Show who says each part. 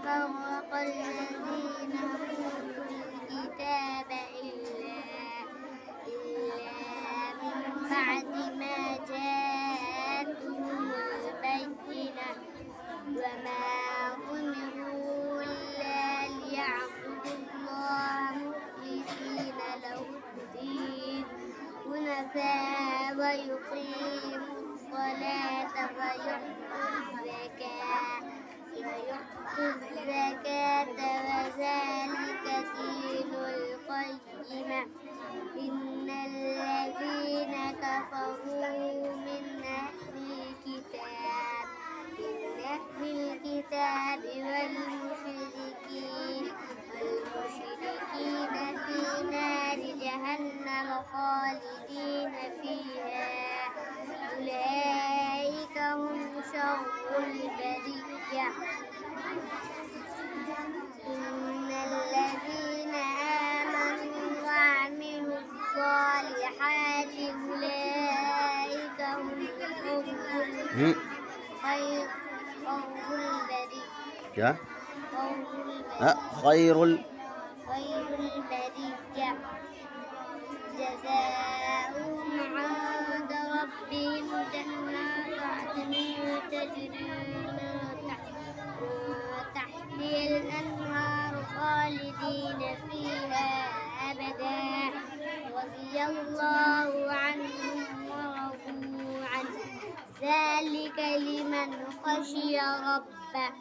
Speaker 1: فرق الذين أوتوا الكتاب إلا من بعد ما جاءتهم البينة وما أمروا إلا ليعبدوا الله مخلصين له الدين حنفاء ويقيموا الصلاة ويؤتوا الزكاة وذلك دين القيمة إن الذين كفروا من أهل الكتاب والمشركين في نار جهنم خالدين فيها أولئك هم شر البرية إن الذين آمنوا وعملوا الصالحات أولئك هم خير البرية
Speaker 2: خير
Speaker 1: البرية جزاؤهم عند ربهم جنات عدن تجري من تحتها الأنهار خالدين فيها أبدا رضي الله عنهم ورضوا عنه ذلك لمن خشي ربه.